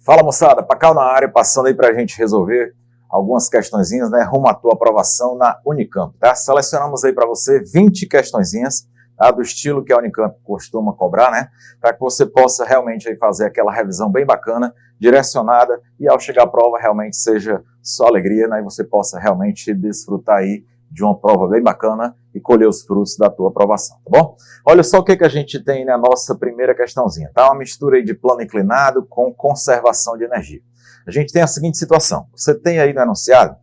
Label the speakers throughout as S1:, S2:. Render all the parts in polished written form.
S1: Fala, moçada, Pacal na área, passando aí para a gente resolver algumas questõezinhas, né, rumo à tua aprovação na Unicamp, tá? Selecionamos aí para você 20 questõezinhas, tá, do estilo que a Unicamp costuma cobrar, né, para que você possa realmente aí fazer aquela revisão bem bacana, direcionada, e ao chegar à prova realmente seja só alegria, né, e você possa realmente desfrutar aí de uma prova bem bacana e colher os frutos da tua aprovação, tá bom? Olha só o que a gente tem na nossa primeira questãozinha, tá? Uma mistura aí de plano inclinado com conservação de energia. A gente tem a seguinte situação, você tem aí no enunciado,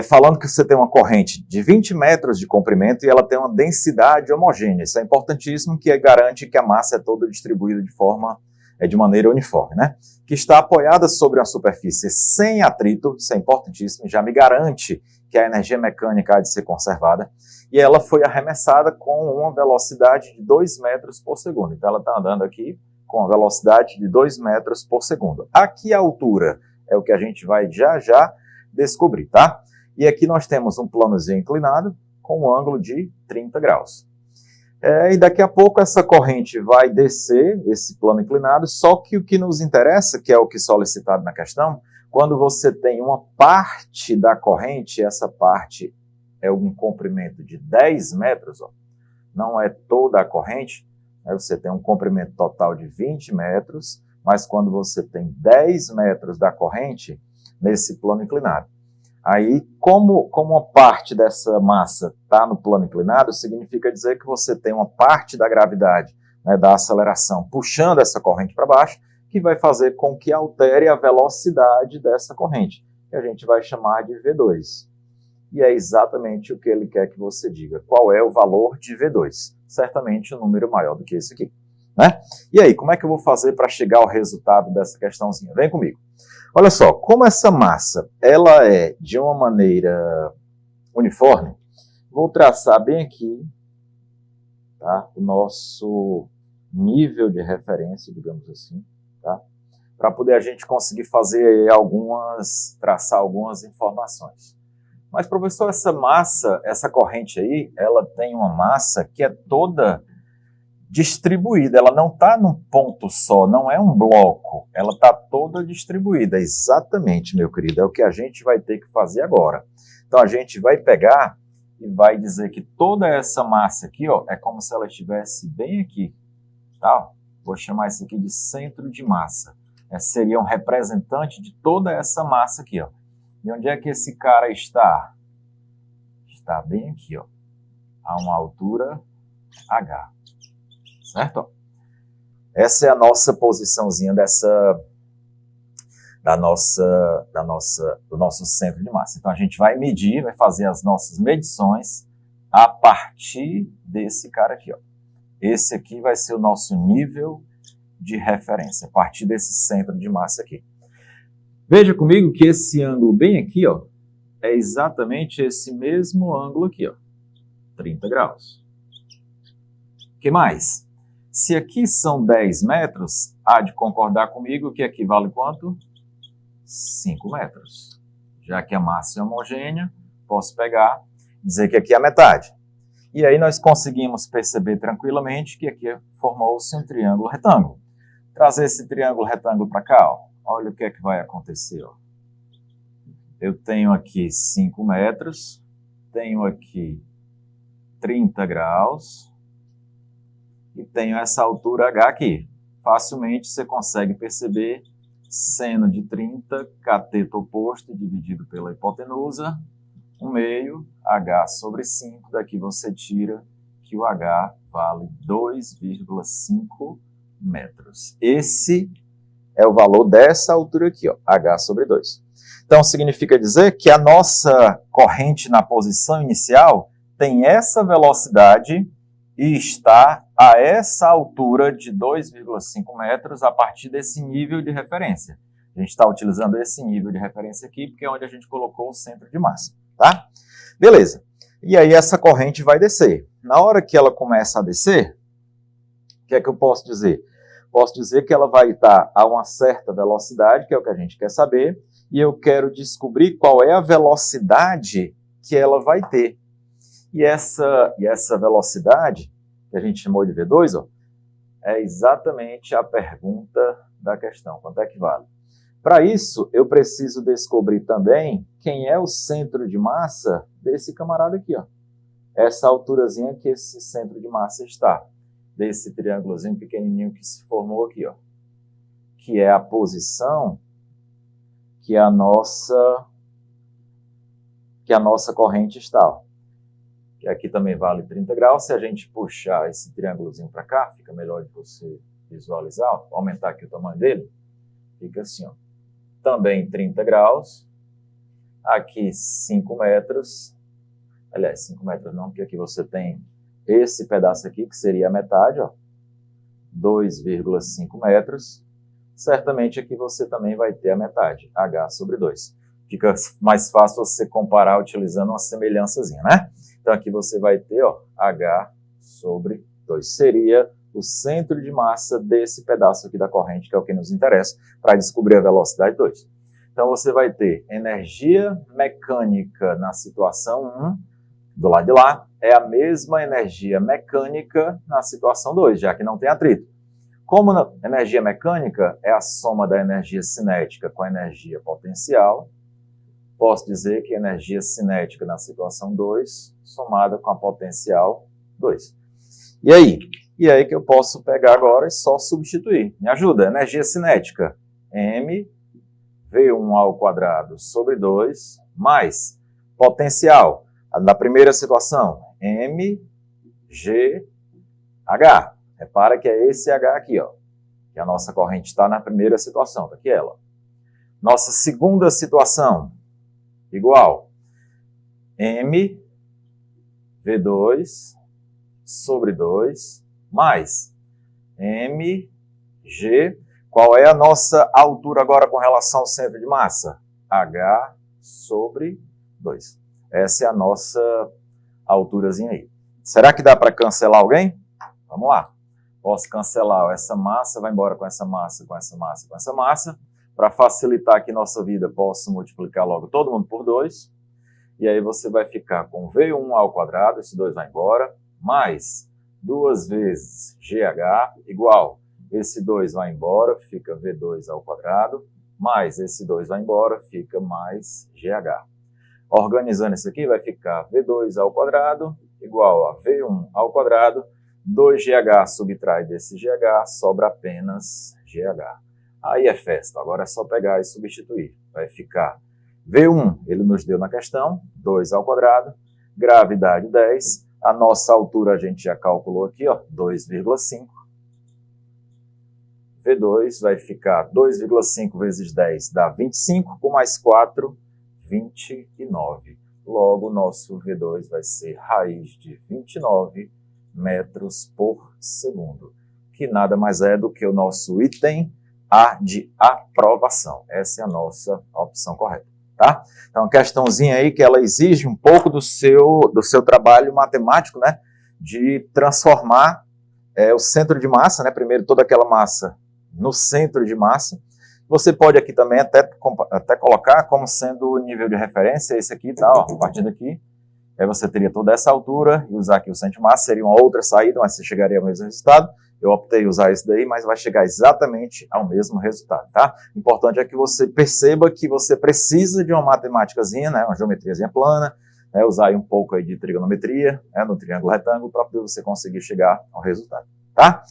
S1: falando que você tem uma corrente de 20 metros de comprimento e ela tem uma densidade homogênea. Isso é importantíssimo, que garante que a massa é toda distribuída de maneira uniforme, né? Que está apoiada sobre uma superfície sem atrito, isso é importantíssimo, já me garante que a energia mecânica há de ser conservada, e ela foi arremessada com uma velocidade de 2 metros por segundo. Então ela está andando aqui com a velocidade de 2 metros por segundo. Aqui a altura é o que a gente vai já descobrir, tá? E aqui nós temos um planozinho inclinado com um ângulo de 30 graus. E daqui a pouco essa corrente vai descer esse plano inclinado, só que o que nos interessa, que é o que é solicitado na questão, quando você tem uma parte da corrente, essa parte é um comprimento de 10 metros, ó, não é toda a corrente, né, você tem um comprimento total de 20 metros, mas quando você tem 10 metros da corrente nesse plano inclinado. Aí, como uma parte dessa massa está no plano inclinado, significa dizer que você tem uma parte da gravidade, né, da aceleração, puxando essa corrente para baixo, que vai fazer com que altere a velocidade dessa corrente, que a gente vai chamar de V2. E é exatamente o que ele quer que você diga. Qual é o valor de V2? Certamente um número maior do que esse aqui, né? E aí, como é que eu vou fazer para chegar ao resultado dessa questãozinha? Vem comigo. Olha só, como essa massa ela é de uma maneira uniforme, vou traçar bem aqui, tá, o nosso nível de referência, digamos assim, tá, para poder a gente conseguir fazer traçar algumas informações. Mas, professor, essa massa, essa corrente aí, ela tem uma massa que é toda distribuída, ela não está num ponto só, não é um bloco, ela está toda distribuída. Exatamente, meu querido, é o que a gente vai ter que fazer agora. Então, a gente vai pegar e vai dizer que toda essa massa aqui, ó, é como se ela estivesse bem aqui, tá? Vou chamar isso aqui de centro de massa. Seria um representante de toda essa massa aqui, ó. E onde é que esse cara está? Está bem aqui, ó, a uma altura H. Certo? Essa é a nossa posiçãozinha do nosso centro de massa. Então a gente vai medir, vai fazer as nossas medições a partir desse cara aqui, ó. Esse aqui vai ser o nosso nível de referência, a partir desse centro de massa aqui. Veja comigo que esse ângulo bem aqui, ó, é exatamente esse mesmo ângulo aqui, ó, 30 graus. O que mais? Se aqui são 10 metros, há de concordar comigo que aqui vale quanto? 5 metros. Já que a massa é homogênea, posso pegar e dizer que aqui é a metade. E aí nós conseguimos perceber tranquilamente que aqui formou-se um triângulo retângulo. Trazer esse triângulo retângulo para cá, ó, olha o que é que vai acontecer. Ó. Eu tenho aqui 5 metros, tenho aqui 30 graus, e tenho essa altura H aqui. Facilmente você consegue perceber seno de 30, cateto oposto dividido pela hipotenusa, 1/2, H sobre 5. Daqui você tira que o H vale 2,5 metros. Esse é o valor dessa altura aqui, ó, H sobre 2. Então significa dizer que a nossa corrente na posição inicial tem essa velocidade e está a essa altura de 2,5 metros a partir desse nível de referência. A gente está utilizando esse nível de referência aqui porque é onde a gente colocou o centro de massa, tá? Beleza. E aí essa corrente vai descer. Na hora que ela começa a descer, o que é que eu posso dizer? Posso dizer que ela vai estar a uma certa velocidade, que é o que a gente quer saber, e eu quero descobrir qual é a velocidade que ela vai ter. E essa velocidade, que a gente chamou de V2, ó, é exatamente a pergunta da questão. Quanto é que vale? Para isso, eu preciso descobrir também quem é o centro de massa desse camarada aqui, ó. Essa alturazinha que esse centro de massa está, desse triângulozinho pequenininho que se formou aqui, ó. Que é a posição que a nossa corrente está, ó. Que aqui também vale 30 graus. Se a gente puxar esse triângulozinho para cá, fica melhor de você visualizar, ó. Vou aumentar aqui o tamanho dele, fica assim, ó. Também 30 graus, aqui 5 metros, aliás, 5 metros não, porque aqui você tem esse pedaço aqui, que seria a metade, ó, 2,5 metros, certamente aqui você também vai ter a metade, H sobre 2. Fica mais fácil você comparar utilizando uma semelhançazinha, né? Então aqui você vai ter, ó, H sobre 2, seria o centro de massa desse pedaço aqui da corrente, que é o que nos interessa, para descobrir a velocidade 2. Então você vai ter energia mecânica na situação 1, do lado de lá, é a mesma energia mecânica na situação 2, já que não tem atrito. Como energia mecânica é a soma da energia cinética com a energia potencial, posso dizer que energia cinética na situação 2, somada com a potencial 2. E aí? E aí que eu posso pegar agora e só substituir. Me ajuda, energia cinética, m V1 ao quadrado sobre 2, mais potencial, na primeira situação, m g h. Repara que é esse h aqui, ó, que a nossa corrente está na primeira situação, está aqui ela. Nossa segunda situação, igual m V2 sobre 2, mais mg. Qual é a nossa altura agora com relação ao centro de massa? H sobre 2. Essa é a nossa alturazinha aí. Será que dá para cancelar alguém? Vamos lá. Posso cancelar essa massa, vai embora com essa massa, com essa massa, com essa massa. Para facilitar aqui nossa vida, posso multiplicar logo todo mundo por 2. E aí você vai ficar com V1 ao quadrado, esse 2 vai embora, mais 2 vezes GH igual, esse 2 vai embora, fica V2 ao quadrado, mais esse 2 vai embora, fica mais GH. Organizando isso aqui, vai ficar V2 ao quadrado igual a V1 ao quadrado, 2GH subtrai desse GH, sobra apenas GH. Aí é festa, agora é só pegar e substituir. Vai ficar V1, ele nos deu na questão, 2 ao quadrado, gravidade 10, a nossa altura a gente já calculou aqui, ó, 2,5. V2 vai ficar 2,5 vezes 10 dá 25, com mais 4, 29. Logo, o nosso V2 vai ser raiz de 29 metros por segundo, que nada mais é do que o nosso item A de aprovação. Essa é a nossa opção correta, tá? Então, uma questãozinha aí que ela exige um pouco do seu trabalho matemático, né? De transformar o centro de massa, né? Primeiro toda aquela massa no centro de massa. Você pode aqui também até colocar como sendo o nível de referência, esse aqui, tá? Ó, a partir daqui. Aí você teria toda essa altura e usar aqui o centro de massa, seria uma outra saída, mas você chegaria ao mesmo resultado. Eu optei em usar esse daí, mas vai chegar exatamente ao mesmo resultado, tá? O importante é que você perceba que você precisa de uma matemáticazinha, né? Uma geometriazinha plana, né? Usar aí um pouco aí de trigonometria, né? No triângulo retângulo, para poder você conseguir chegar ao resultado, tá?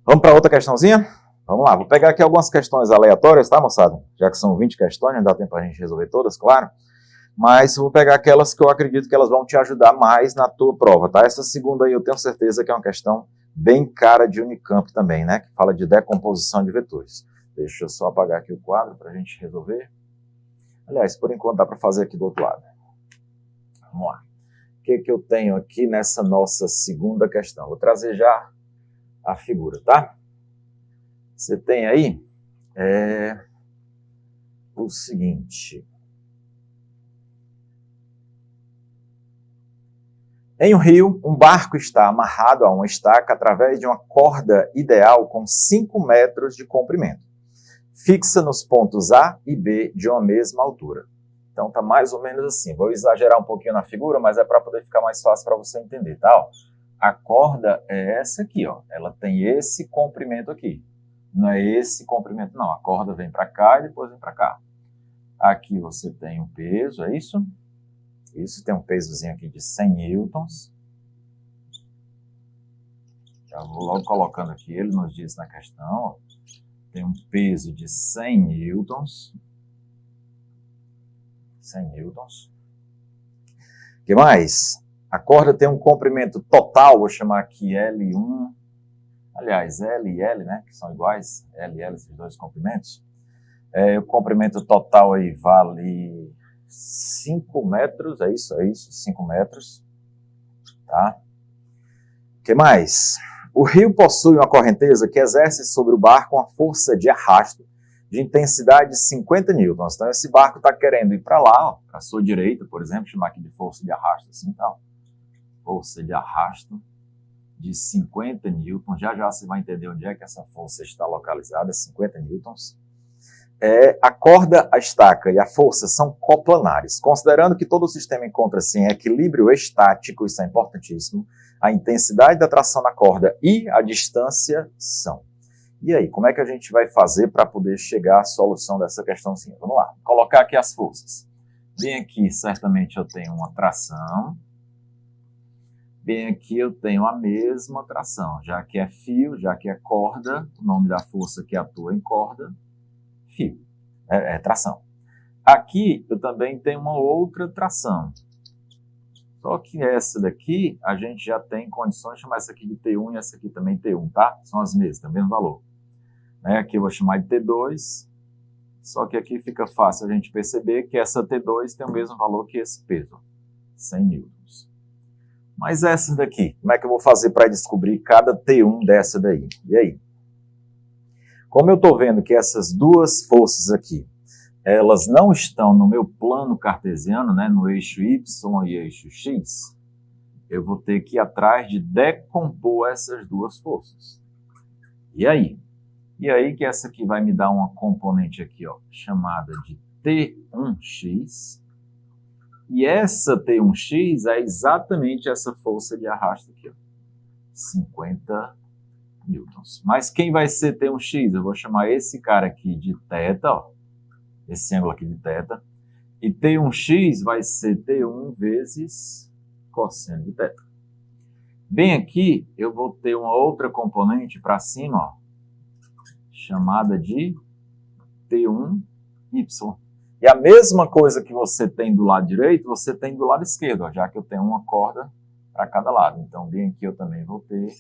S1: Vamos para outra questãozinha? Vamos lá, vou pegar aqui algumas questões aleatórias, tá, moçada? Já que são 20 questões, não dá tempo para a gente resolver todas, claro. Mas vou pegar aquelas que eu acredito que elas vão te ajudar mais na tua prova, tá? Essa segunda aí eu tenho certeza que é uma questão bem cara de Unicamp também, né? Que fala de decomposição de vetores. Deixa eu só apagar aqui o quadro para a gente resolver. Aliás, por enquanto dá para fazer aqui do outro lado. Vamos lá. O que eu tenho aqui nessa nossa segunda questão? Vou trazer já a figura, tá? Você tem aí o seguinte. Em um rio, um barco está amarrado a uma estaca através de uma corda ideal com 5 metros de comprimento. Fixa nos pontos A e B de uma mesma altura. Então está mais ou menos assim. Vou exagerar um pouquinho na figura, mas é para poder ficar mais fácil para você entender, tá? Ó, a corda é essa aqui, ó. Ela tem esse comprimento aqui. Não é esse comprimento, não. A corda vem para cá e depois vem para cá. Aqui você tem um peso, é isso? Isso, tem um pesozinho aqui de 100 newtons. Já vou logo colocando aqui, ele nos diz na questão, ó, tem um peso de 100 newtons. 100 newtons. O que mais? A corda tem um comprimento total, vou chamar aqui L1. Aliás, L e L, né, que são iguais, L e L, esses dois comprimentos. O comprimento total aí vale 5 metros, é isso, 5 metros. Tá? O que mais? O rio possui uma correnteza que exerce sobre o barco uma força de arrasto de intensidade de 50 newtons. Então, esse barco está querendo ir para lá, para a sua direita, por exemplo, chamar aqui de força de arrasto, assim, tal. Força de arrasto de 50 newtons. Já já você vai entender onde é que essa força está localizada, 50 newtons. A corda, a estaca e a força são coplanares. Considerando que todo o sistema encontra-se em equilíbrio estático, isso é importantíssimo, a intensidade da tração na corda e a distância são. E aí, como é que a gente vai fazer para poder chegar à solução dessa questãozinha? Vamos lá, vou colocar aqui as forças. Bem aqui, certamente eu tenho uma tração. Bem aqui eu tenho a mesma tração, já que é fio, já que é corda, o nome da força que atua em corda, fio, tração. Aqui eu também tenho uma outra tração. Só que essa daqui a gente já tem condições de chamar essa aqui de T1 e essa aqui também T1, tá? São as mesmas, tem o mesmo valor. Aqui eu vou chamar de T2, só que aqui fica fácil a gente perceber que essa T2 tem o mesmo valor que esse peso, 100 newtons. Mas essa daqui, como é que eu vou fazer para descobrir cada T1 dessa daí? E aí? Como eu estou vendo que essas duas forças aqui, elas não estão no meu plano cartesiano, né, no eixo Y e eixo X, eu vou ter que ir atrás de decompor essas duas forças. E aí? E aí que essa aqui vai me dar uma componente aqui, ó, chamada de T1x. E essa T1x é exatamente essa força de arrasto aqui, ó, 50 newtons. Mas quem vai ser T1x? Eu vou chamar esse cara aqui de θ, ó, esse ângulo aqui de θ. E T1x vai ser T1 vezes cosseno de θ. Bem aqui, eu vou ter uma outra componente para cima, ó, chamada de T1y. E a mesma coisa que você tem do lado direito, você tem do lado esquerdo, ó, já que eu tenho uma corda para cada lado. Então, bem aqui eu também vou ter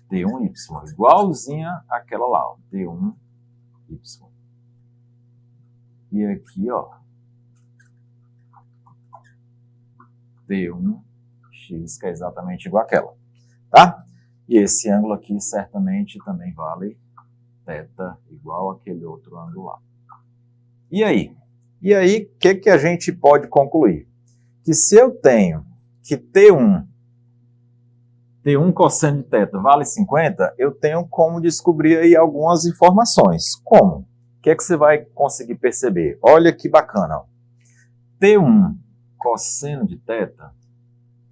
S1: T1y, igualzinha àquela lá, ó, T1y. E aqui, ó, T1x, que é exatamente igual àquela, tá? E esse ângulo aqui certamente também vale θ igual àquele outro ângulo lá. E aí? E aí, o que a gente pode concluir? Que se eu tenho que T1 cosseno de θ vale 50, eu tenho como descobrir aí algumas informações. Como? O que você vai conseguir perceber? Olha que bacana, ó. T1 cosseno de θ,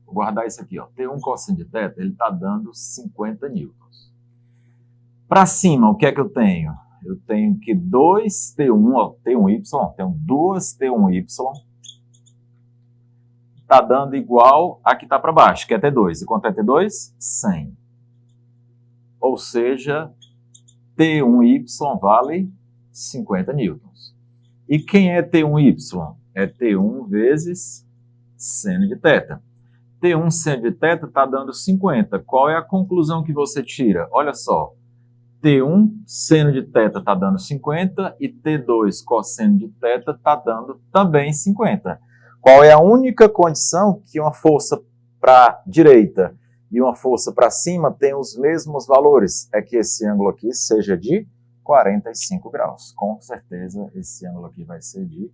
S1: vou guardar isso aqui, ó. T1 cosseno de θ, ele está dando 50 newtons. Para cima, o que é que eu tenho? Eu tenho que 2T1, ó, T1y, tenho 2T1y, está dando igual a que está para baixo, que é T2. E quanto é T2? 100. Ou seja, T1y vale 50 newtons. E quem é T1y? É T1 vezes seno de θ. T1 seno de θ está dando 50. Qual é a conclusão que você tira? Olha só. T1 seno de θ está dando 50 e T2 cosseno de θ está dando também 50. Qual é a única condição que uma força para a direita e uma força para cima tem os mesmos valores? É que esse ângulo aqui seja de 45 graus. Com certeza esse ângulo aqui vai ser de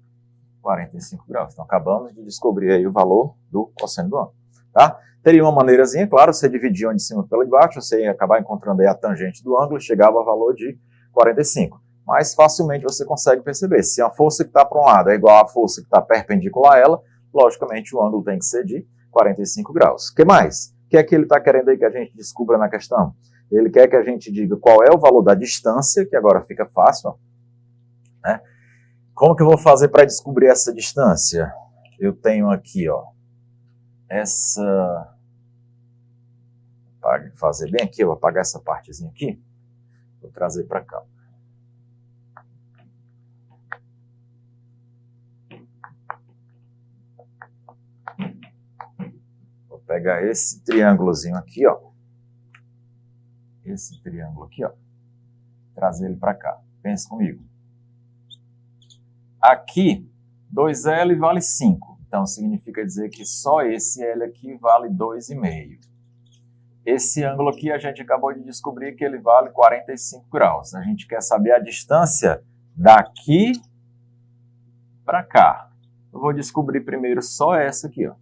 S1: 45 graus. Então acabamos de descobrir aí o valor do cosseno do ângulo, tá? Teria uma maneirazinha, claro, você dividia de cima pela de baixo, você ia acabar encontrando aí a tangente do ângulo, chegava ao valor de 45. Mas facilmente você consegue perceber, se a força que está para um lado é igual à força que está perpendicular a ela, logicamente o ângulo tem que ser de 45 graus. O que mais? O que é que ele está querendo aí que a gente descubra na questão? Ele quer que a gente diga qual é o valor da distância, que agora fica fácil, ó, né? Como que eu vou fazer para descobrir essa distância? Eu tenho aqui, ó, essa... Para fazer bem aqui, eu vou apagar essa partezinha aqui, vou trazer para cá. Vou pegar esse triângulozinho aqui, ó. Esse triângulo aqui, ó. Trazer ele para cá. Pense comigo. Aqui, 2L vale 5. Então, significa dizer que só esse L aqui vale 2,5. Esse ângulo aqui a gente acabou de descobrir que ele vale 45 graus. A gente quer saber a distância daqui para cá. Eu vou descobrir primeiro só essa aqui, ó.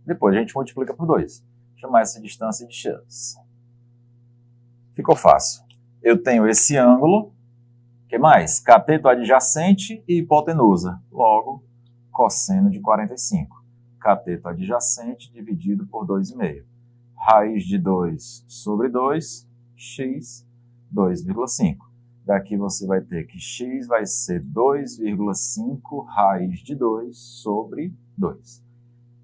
S1: Depois a gente multiplica por 2. Vou chamar essa distância de x. Ficou fácil. Eu tenho esse ângulo. O que mais? Cateto adjacente e hipotenusa. Logo, cosseno de 45. Cateto adjacente dividido por 2,5. Raiz de 2 sobre 2, x, 2,5. Daqui você vai ter que x vai ser 2,5 raiz de 2 sobre 2.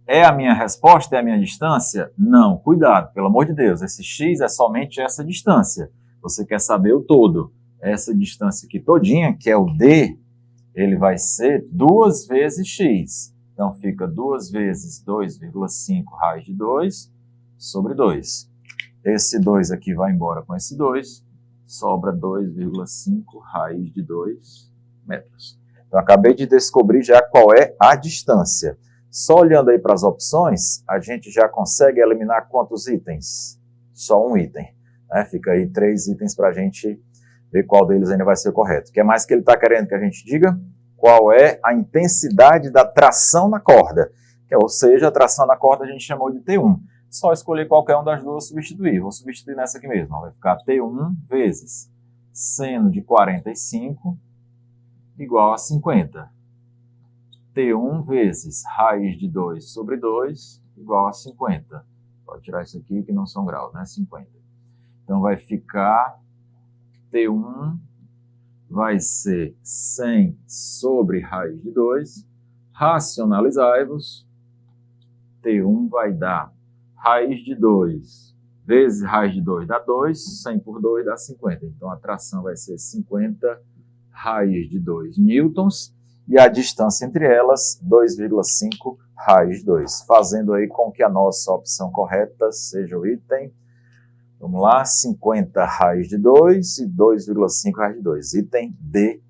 S1: É a minha resposta? É a minha distância? Não, cuidado, pelo amor de Deus. Esse x é somente essa distância. Você quer saber o todo. Essa distância aqui todinha, que é o d, ele vai ser 2 vezes x. Então fica 2 vezes 2,5 raiz de 2 sobre 2. Esse 2 aqui vai embora com esse 2, sobra 2,5 raiz de 2 metros. Então, acabei de descobrir já qual é a distância. Só olhando aí para as opções, a gente já consegue eliminar quantos itens? Só um item, né? Fica aí 3 itens para a gente ver qual deles ainda vai ser o correto. O que mais que ele está querendo que a gente diga? Qual é a intensidade da tração na corda? Ou seja, a tração na corda a gente chamou de T1. Só escolher qualquer uma das duas e substituir. Vou substituir nessa aqui mesmo. Vai ficar T1 vezes seno de 45 igual a 50. T1 vezes raiz de 2 sobre 2 igual a 50. Pode tirar isso aqui que não são graus, né? 50. Então vai ficar T1 vai ser 100 sobre raiz de 2. Racionalizai-vos. T1 vai dar raiz de 2 vezes raiz de 2 dá 2, 100 por 2 dá 50. Então, a tração vai ser 50 raiz de 2 newtons e a distância entre elas, 2,5 raiz de 2. Fazendo aí com que a nossa opção correta seja o item, vamos lá, 50 raiz de 2 e 2,5 raiz de 2. Item D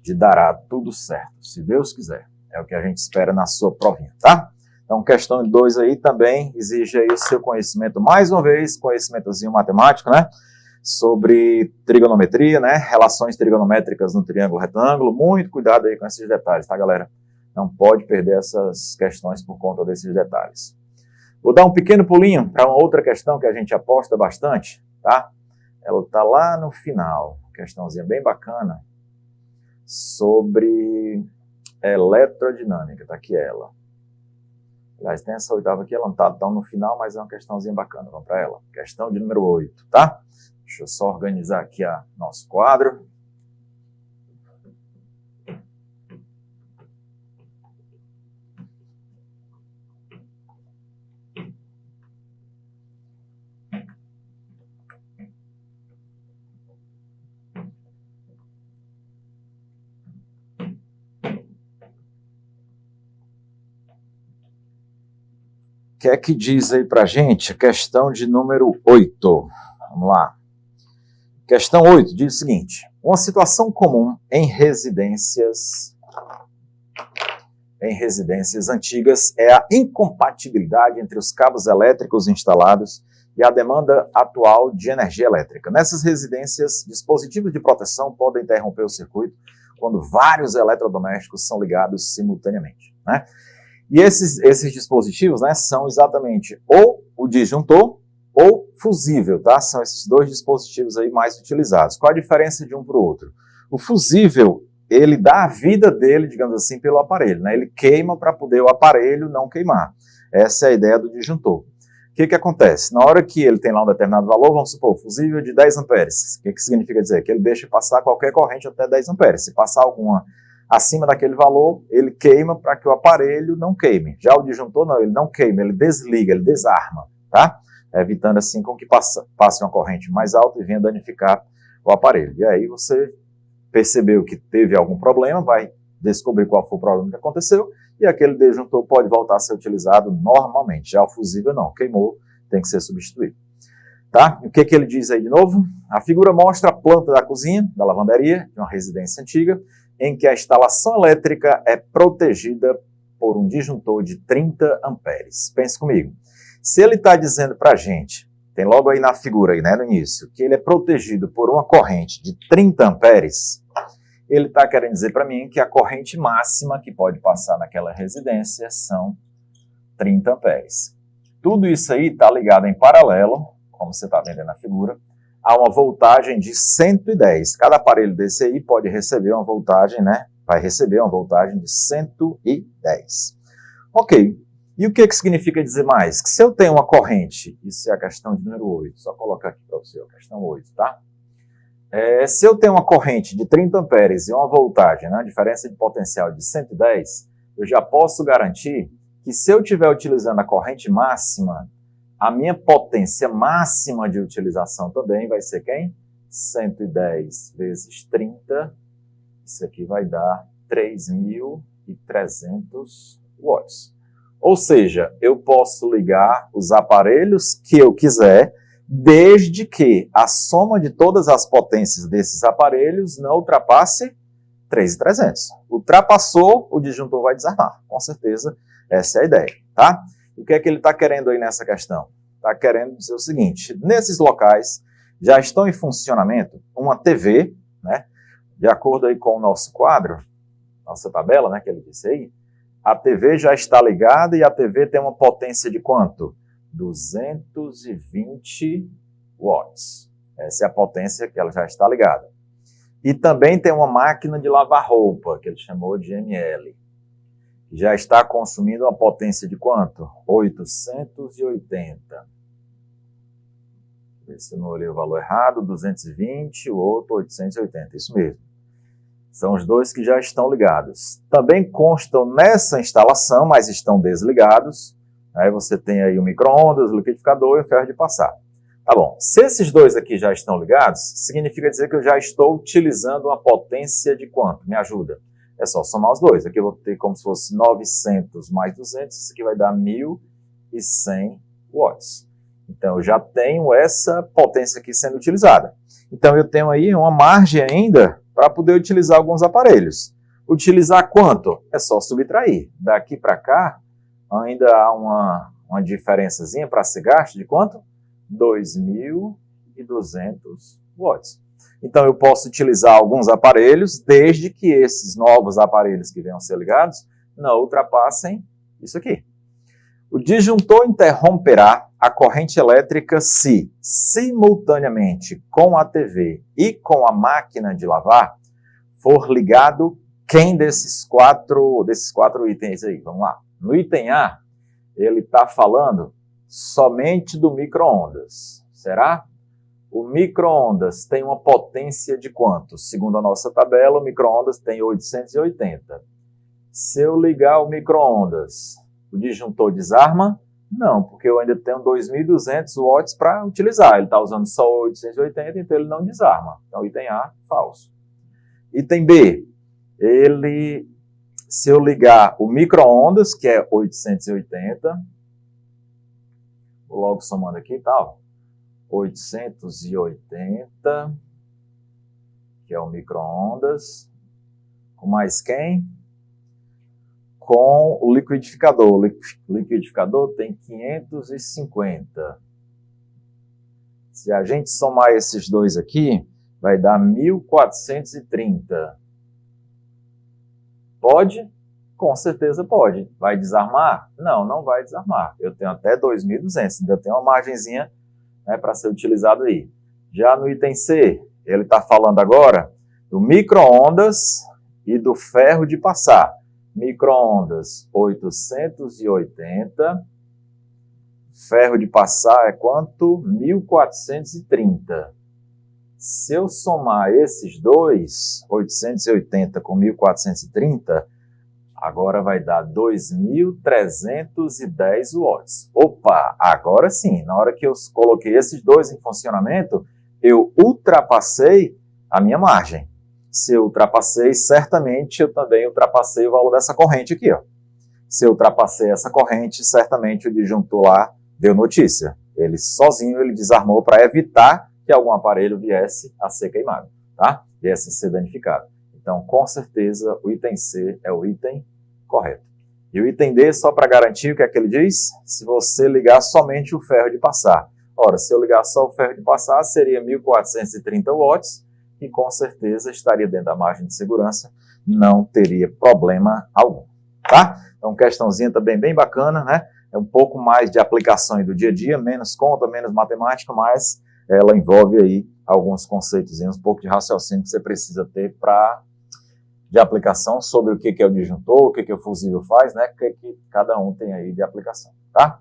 S1: de dará tudo certo, se Deus quiser. É o que a gente espera na sua provinha, tá? Então, questão 2 aí também exige aí o seu conhecimento, mais uma vez, conhecimentozinho matemático, né? Sobre trigonometria, né? Relações trigonométricas no triângulo retângulo. Muito cuidado aí com esses detalhes, tá, galera? Não pode perder essas questões por conta desses detalhes. Vou dar um pequeno pulinho para uma outra questão que a gente aposta bastante, tá? Ela está lá no final, questãozinha bem bacana, sobre eletrodinâmica, tá aqui ela. Aliás, tem essa oitava aqui, ela não está tão no final, mas é uma questãozinha bacana. Vamos para ela. Questão de número 8, tá? Deixa eu só organizar aqui nosso quadro. O que é que diz aí pra gente? Questão de número 8. Vamos lá. Questão 8 diz o seguinte: uma situação comum em residências antigas é a incompatibilidade entre os cabos elétricos instalados e a demanda atual de energia elétrica. Nessas residências, dispositivos de proteção podem interromper o circuito quando vários eletrodomésticos são ligados simultaneamente, né? E esses dispositivos, né, são exatamente ou o disjuntor ou fusível, tá? São esses dois dispositivos aí mais utilizados. Qual a diferença de um para o outro? O fusível, ele dá a vida dele, digamos assim, pelo aparelho, né? Ele queima para poder o aparelho não queimar. Essa é a ideia do disjuntor. que acontece? Na hora que ele tem lá um determinado valor, vamos supor, fusível de 10 amperes. O que significa dizer? Que ele deixa passar qualquer corrente até 10 amperes. Se passar alguma acima daquele valor, ele queima para que o aparelho não queime. Já o disjuntor não, ele não queima, ele desliga, ele desarma, tá? Evitando assim com que passe uma corrente mais alta e venha danificar o aparelho. E aí você percebeu que teve algum problema, vai descobrir qual foi o problema que aconteceu, e aquele disjuntor pode voltar a ser utilizado normalmente. Já o fusível não, queimou, tem que ser substituído. Tá? E o que ele diz aí de novo? A figura mostra a planta da cozinha, da lavanderia, de uma residência antiga, em que a instalação elétrica é protegida por um disjuntor de 30 amperes. Pense comigo. Se ele está dizendo para a gente, tem logo aí na figura, aí, né, no início, que ele é protegido por uma corrente de 30 amperes, ele está querendo dizer para mim que a corrente máxima que pode passar naquela residência são 30 amperes. Tudo isso aí está ligado em paralelo, como você está vendo na figura, a uma voltagem de 110. Cada aparelho desse aí pode receber uma voltagem, né? Vai receber uma voltagem de 110. Ok. E o que significa dizer mais? Que se eu tenho uma corrente, isso é a questão de número 8, só colocar aqui para você a questão 8, tá? Se eu tenho uma corrente de 30 amperes e uma voltagem, né, diferença de potencial de 110, eu já posso garantir que se eu estiver utilizando a corrente máxima, a minha potência máxima de utilização também vai ser quem? 110 vezes 30, isso aqui vai dar 3.300 watts. Ou seja, eu posso ligar os aparelhos que eu quiser, desde que a soma de todas as potências desses aparelhos não ultrapasse 3.300. Ultrapassou, o disjuntor vai desarmar. Com certeza, essa é a ideia, tá? E o que é que ele está querendo aí nessa questão? Está querendo dizer o seguinte, nesses locais já estão em funcionamento uma TV, né? De acordo aí com o nosso quadro, nossa tabela, né, que ele disse aí, a TV já está ligada e a TV tem uma potência de quanto? 220 watts. Essa é a potência que ela já está ligada. E também tem uma máquina de lavar roupa, que ele chamou de ML. Que já está consumindo uma potência de quanto? 880. Se eu não olhei o valor errado, 220, o outro 880, isso mesmo. São os dois que já estão ligados. Também constam nessa instalação, mas estão desligados. Aí você tem aí o micro-ondas, o liquidificador e o ferro de passar. Tá bom. Se esses dois aqui já estão ligados, significa dizer que eu já estou utilizando uma potência de quanto? Me ajuda. É só somar os dois. Aqui eu vou ter como se fosse 900 mais 200, isso aqui vai dar 1.100 watts. Então eu já tenho essa potência aqui sendo utilizada. Então eu tenho aí uma margem ainda para poder utilizar alguns aparelhos. Utilizar quanto? É só subtrair. Daqui para cá, ainda há uma diferençazinha para ser gasto de quanto? 2.200 watts. Então eu posso utilizar alguns aparelhos, desde que esses novos aparelhos que venham a ser ligados não ultrapassem isso aqui. O disjuntor interromperá a corrente elétrica se, simultaneamente com a TV e com a máquina de lavar, for ligado quem desses quatro itens aí? Vamos lá. No item A, ele está falando somente do micro-ondas. Será? O micro-ondas tem uma potência de quanto? Segundo a nossa tabela, o micro-ondas tem 880. Se eu ligar o micro-ondas, o disjuntor desarma? Não, porque eu ainda tenho 2.200 watts para utilizar. Ele está usando só 880, então ele não desarma. Então, item A, falso. Item B, se eu ligar o micro-ondas, que é 880, vou logo somando aqui, tá? 880, que é o micro-ondas, com mais quem? Com o liquidificador. O liquidificador tem 550. Se a gente somar esses dois aqui, vai dar 1.430. Pode? Com certeza pode. Vai desarmar? Não, não vai desarmar. Eu tenho até 2.200, ainda tem uma margenzinha, né, para ser utilizado aí. Já no item C, ele está falando agora do micro-ondas e do ferro de passar. Micro-ondas 880, ferro de passar é quanto? 1.430. Se eu somar esses dois, 880 com 1.430, agora vai dar 2.310 watts. Opa, agora sim, na hora que eu coloquei esses dois em funcionamento, eu ultrapassei a minha margem. Se eu ultrapassei, certamente eu também ultrapassei o valor dessa corrente aqui, ó. Se eu ultrapassei essa corrente, certamente o disjuntor lá deu notícia. Ele sozinho, ele desarmou para evitar que algum aparelho viesse a ser queimado, tá? Viesse a ser danificado. Então, com certeza, o item C é o item correto. E o item D, só para garantir, o que é que ele diz? Se você ligar somente o ferro de passar. Ora, se eu ligar só o ferro de passar, seria 1.430 watts e com certeza estaria dentro da margem de segurança, não teria problema algum, tá? Então, questãozinha também bem bacana, né? É um pouco mais de aplicação aí do dia a dia, menos conta, menos matemática, mas ela envolve aí alguns conceitos, um pouco de raciocínio que você precisa ter de aplicação sobre o que é o disjuntor, o que o fusível faz, né? O que cada um tem aí de aplicação, tá?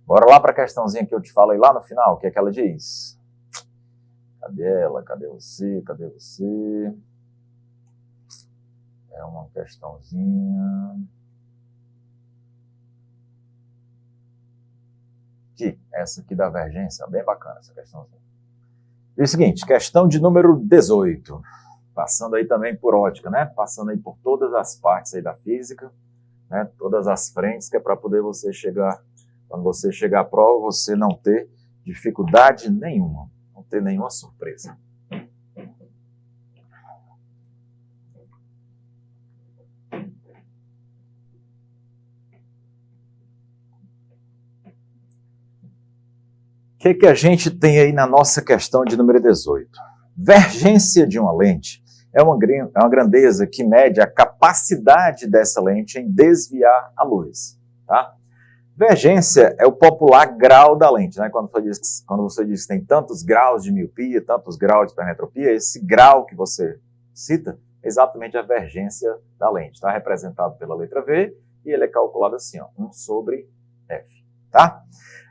S1: Bora lá para a questãozinha que eu te falei lá no final, o que é que ela diz? Cadê ela? Cadê você? Cadê você? É uma questãozinha... Aqui, essa aqui da divergência, bem bacana essa questãozinha. E o seguinte, questão de número 18, passando aí também por ótica, né? Passando aí por todas as partes aí da física, né? Todas as frentes, que é para poder você chegar, quando você chegar à prova, você não ter dificuldade nenhuma, não ter nenhuma surpresa. O que a gente tem aí na nossa questão de número 18? Vergência de uma lente é uma grandeza que mede a capacidade dessa lente em desviar a luz, tá? Vergência é o popular grau da lente, né? Quando você diz que tem tantos graus de miopia, tantos graus de hipermetropia, esse grau que você cita é exatamente a vergência da lente, está representado pela letra V e ele é calculado assim, ó, 1/F, tá?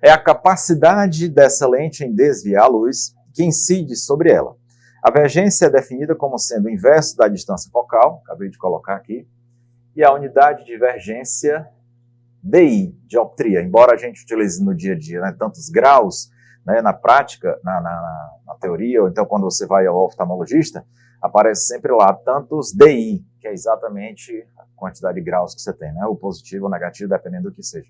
S1: É a capacidade dessa lente em desviar a luz que incide sobre ela. A vergência é definida como sendo o inverso da distância focal, acabei de colocar aqui, e a unidade de vergência DI, dioptria. Embora a gente utilize no dia a dia, né, tantos graus, né, na prática, na teoria, ou então quando você vai ao oftalmologista, aparece sempre lá tantos DI, que é exatamente a quantidade de graus que você tem, né, o positivo ou negativo, dependendo do que seja.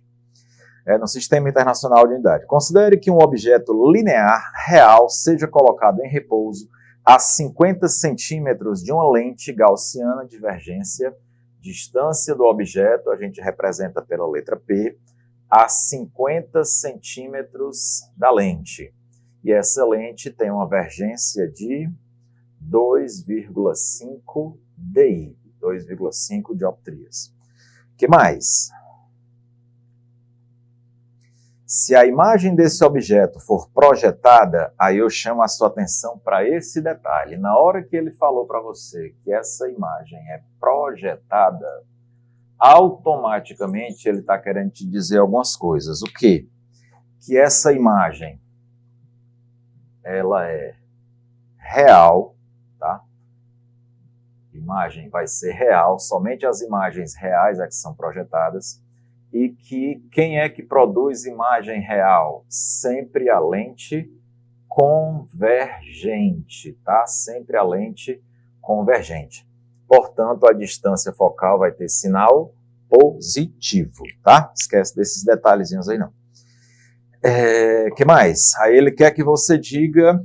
S1: No Sistema Internacional de Unidade. Considere que um objeto linear real seja colocado em repouso a 50 centímetros de uma lente gaussiana de divergência, distância do objeto, a gente representa pela letra P, a 50 centímetros da lente. E essa lente tem uma vergência de 2,5 DI, 2,5 dioptrias. O que mais? Se a imagem desse objeto for projetada, aí eu chamo a sua atenção para esse detalhe. Na hora que ele falou para você que essa imagem é projetada, automaticamente ele está querendo te dizer algumas coisas. O quê? Que essa imagem, ela é real, tá? Imagem vai ser real, somente as imagens reais é que são projetadas. E que quem é que produz imagem real? Sempre a lente convergente, tá? Sempre a lente convergente. Portanto, a distância focal vai ter sinal positivo, tá? Esquece desses detalhezinhos aí não. Que mais? Aí ele quer que você diga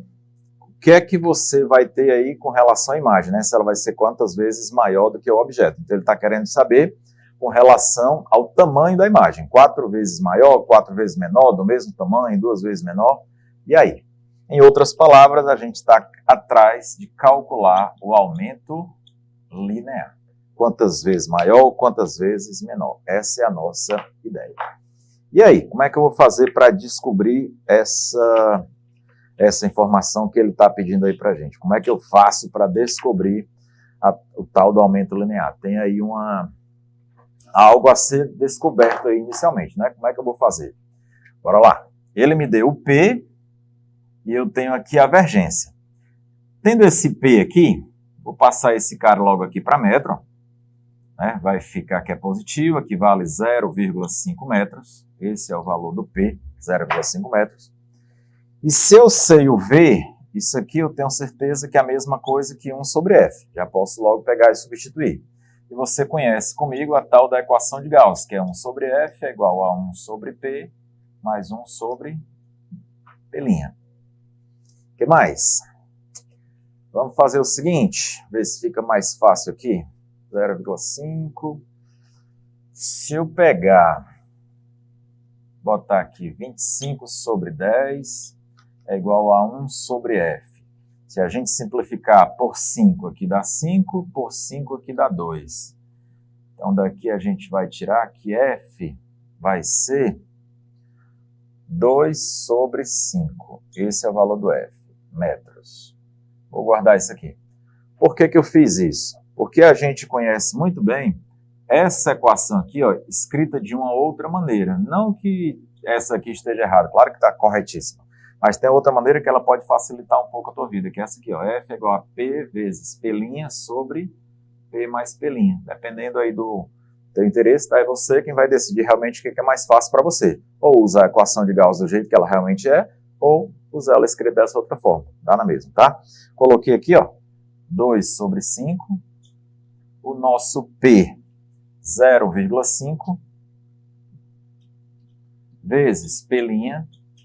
S1: o que é que você vai ter aí com relação à imagem, né? Se ela vai ser quantas vezes maior do que o objeto. Então ele está querendo saber com relação ao tamanho da imagem. 4 vezes maior, 4 vezes menor, do mesmo tamanho, 2 vezes menor. E aí? Em outras palavras, a gente está atrás de calcular o aumento linear. Quantas vezes maior, quantas vezes menor. Essa é a nossa ideia. E aí, como é que eu vou fazer para descobrir essa informação que ele está pedindo aí para a gente? Como é que eu faço para descobrir o tal do aumento linear? Tem aí algo a ser descoberto aí inicialmente, né? Como é que eu vou fazer? Bora lá. Ele me deu o P e eu tenho aqui a vergência. Tendo esse P aqui, vou passar esse cara logo aqui para metro, né? Vai ficar que é positivo, aqui vale 0,5 metros. Esse é o valor do P, 0,5 metros. E se eu sei o V, isso aqui eu tenho certeza que é a mesma coisa que 1 sobre F. Já posso logo pegar e substituir. E você conhece comigo a tal da equação de Gauss, que é 1 sobre F é igual a 1 sobre P mais 1 sobre P'. O que mais? Vamos fazer o seguinte, ver se fica mais fácil aqui. 0,5. Se eu pegar, botar aqui 25 sobre 10 é igual a 1 sobre F. Se a gente simplificar por 5 aqui dá 5, por 5 aqui dá 2. Então daqui a gente vai tirar que F vai ser 2 sobre 5. Esse é o valor do F, metros. Vou guardar isso aqui. Por que eu fiz isso? Porque a gente conhece muito bem essa equação aqui, ó, escrita de uma outra maneira. Não que essa aqui esteja errada, claro que está corretíssima. Mas tem outra maneira que ela pode facilitar um pouco a tua vida, que é essa aqui, ó. F é igual a P vezes P' sobre P mais P'. Dependendo aí do teu interesse, tá? É você quem vai decidir realmente o que é mais fácil para você. Ou usar a equação de Gauss do jeito que ela realmente é, ou usar ela escrita dessa outra forma. Dá na mesma, tá? Coloquei aqui, ó, 2 sobre 5. O nosso P, 0,5, vezes P'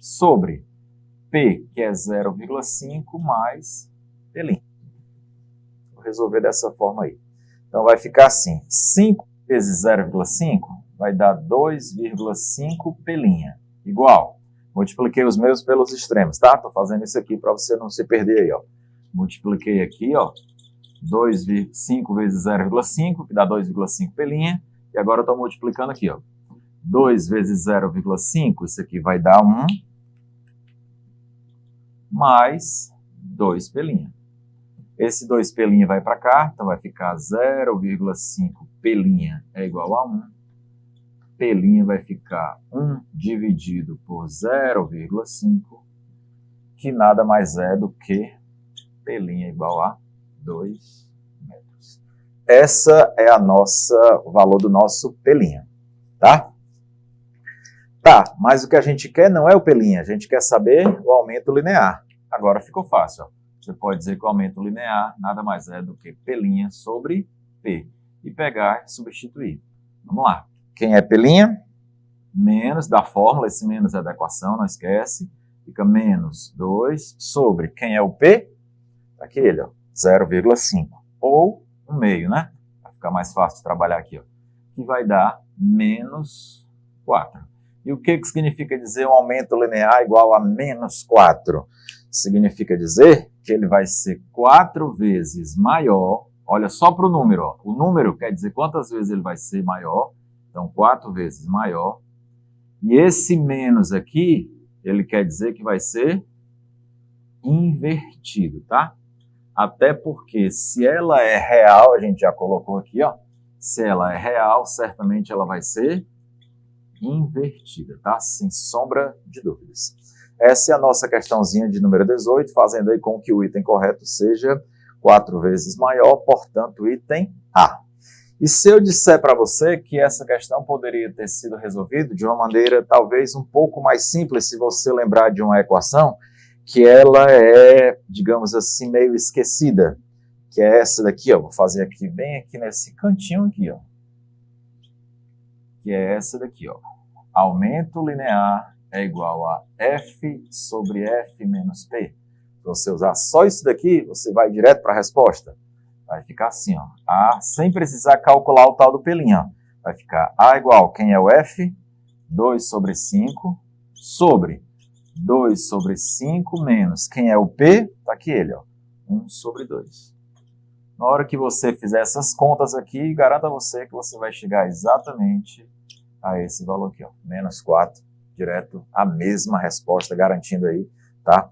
S1: sobre P, que é 0,5, mais P'. Vou resolver dessa forma aí. Então vai ficar assim, 5 vezes 0,5 vai dar 2,5 P', igual. Multipliquei os meus pelos extremos, tá? Estou fazendo isso aqui para você não se perder aí, ó. Multipliquei aqui, ó, 5 vezes 0,5, que dá 2,5 P', e agora eu estou multiplicando aqui, ó. 2 vezes 0,5, isso aqui vai dar 1, mais 2 P'. Esse 2 P' vai para cá, então vai ficar 0,5 P' é igual a 1. P' vai ficar 1 dividido por 0,5, que nada mais é do que P' igual a 2 metros. Essa é o valor do nosso P', tá? Tá, mas o que a gente quer não é o P', a gente quer saber o aumento linear. Agora ficou fácil, ó. Você pode dizer que o aumento linear nada mais é do que P' sobre P. E pegar e substituir. Vamos lá. Quem é P'? Menos da fórmula, esse menos é da equação, não esquece. Fica menos 2 sobre, quem é o P? Aquele, ó, 0,5. Ou 1 meio, né? Vai ficar mais fácil de trabalhar aqui, ó. Que vai dar menos 4. E o que significa dizer um aumento linear igual a menos 4? Significa dizer que ele vai ser 4 vezes maior. Olha só para o número, ó. O número quer dizer quantas vezes ele vai ser maior. Então, 4 vezes maior. E esse menos aqui, ele quer dizer que vai ser invertido, tá? Até porque se ela é real, a gente já colocou aqui, ó. Se ela é real, certamente ela vai ser invertida, tá? Sem sombra de dúvidas. Essa é a nossa questãozinha de número 18, fazendo aí com que o item correto seja 4 vezes maior, portanto, item A. E se eu disser para você que essa questão poderia ter sido resolvida de uma maneira talvez um pouco mais simples, se você lembrar de uma equação, que ela é, digamos assim, meio esquecida, que é essa daqui, ó, vou fazer aqui bem aqui nesse cantinho aqui, ó, que é essa daqui, ó. Aumento linear é igual a F sobre F menos P. Se você usar só isso daqui, você vai direto para a resposta. Vai ficar assim, ó, A, sem precisar calcular o tal do P', ó. Vai ficar A igual, quem é o F? 2 sobre 5, sobre 2 sobre 5 menos, quem é o P? Tá aqui ele, ó, 1 sobre 2. Na hora que você fizer essas contas aqui, garanto a você que você vai chegar exatamente a esse valor aqui, ó, menos 4, direto a mesma resposta, garantindo aí, tá?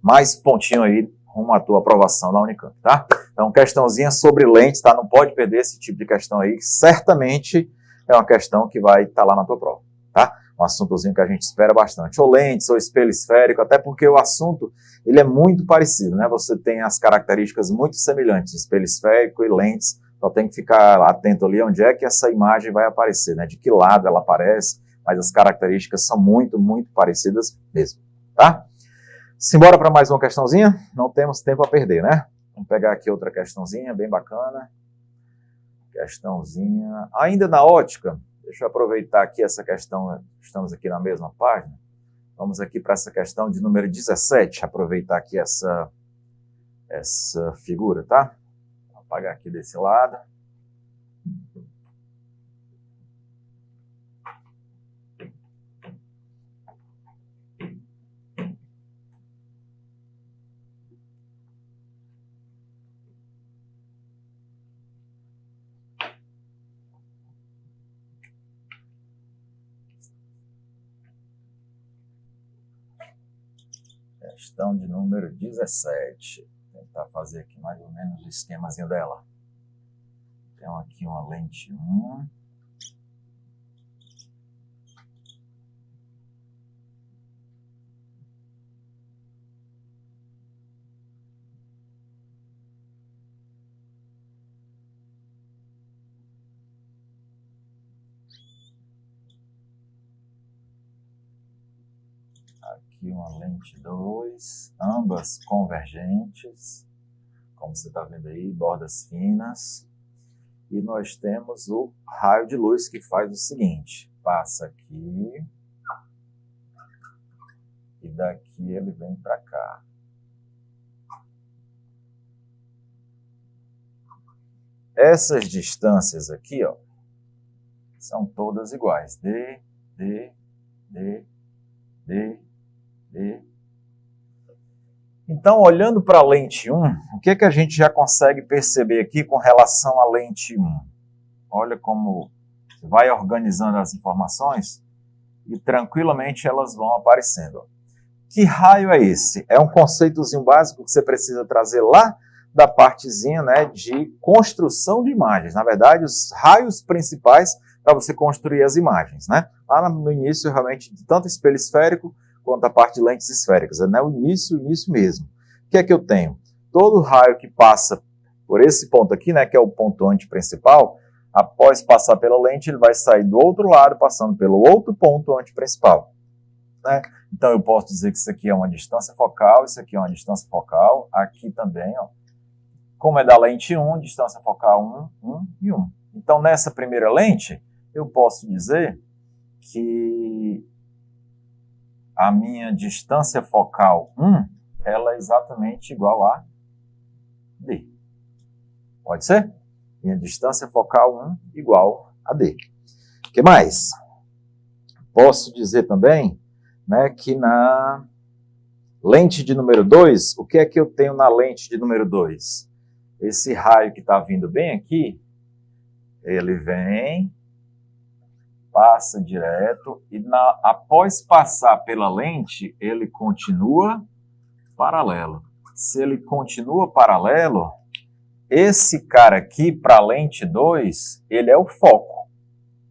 S1: Mais pontinho aí rumo à tua aprovação na Unicamp, tá? Então, questãozinha sobre lentes, tá? Não pode perder esse tipo de questão aí, que certamente é uma questão que vai estar lá na tua prova, tá? um assuntozinho que a gente espera bastante. Ou lentes, ou espelho esférico, até porque o assunto ele é muito parecido, né? Você tem as características muito semelhantes, espelho esférico e lentes, só tem que ficar atento ali onde é que essa imagem vai aparecer, né? De que lado ela aparece, mas as características são muito, muito parecidas mesmo, tá? Simbora para mais uma questãozinha? Não temos tempo a perder, né? Vamos pegar aqui outra questãozinha, bem bacana. Questãozinha, ainda na ótica, deixa eu aproveitar aqui essa questão, estamos aqui na mesma página. Vamos aqui para essa questão de número 17, aproveitar aqui essa figura, tá? Vou apagar aqui desse lado. Questão de número 17. Vou tentar fazer aqui mais ou menos o esquemazinho dela. Então aqui uma lente 1. Aqui uma lente 2, ambas convergentes, como você está vendo aí, bordas finas. E nós temos o raio de luz que faz o seguinte, passa aqui e daqui ele vem para cá. Essas distâncias aqui, ó, são todas iguais, D. Então, olhando para a lente 1, o que a gente já consegue perceber aqui com relação à lente 1? Olha como vai organizando as informações e tranquilamente elas vão aparecendo. Que raio é esse? É um conceitozinho básico que você precisa trazer lá da partezinha, né, de construção de imagens. Na verdade, os raios principais para você construir as imagens, né? Lá no início, realmente, de tanto espelho esférico quanto a parte de lentes esféricas, né? O início mesmo. O que é que eu tenho? Todo raio que passa por esse ponto aqui, né, que é o ponto antiprincipal, após passar pela lente, ele vai sair do outro lado, passando pelo outro ponto antiprincipal, né? Então eu posso dizer que isso aqui é uma distância focal, isso aqui é uma distância focal, aqui também, ó. Como é da lente 1, distância focal 1, 1 e 1. Então nessa primeira lente, eu posso dizer que a minha distância focal 1, ela é exatamente igual a D. Pode ser? Minha distância focal 1 igual a D. O que mais? Posso dizer também, né, que na lente de número 2, o que é que eu tenho na lente de número 2? Esse raio que está vindo bem aqui, ele vem, passa direto e após passar pela lente, ele continua paralelo. Se ele continua paralelo, esse cara aqui para a lente 2, ele é o foco.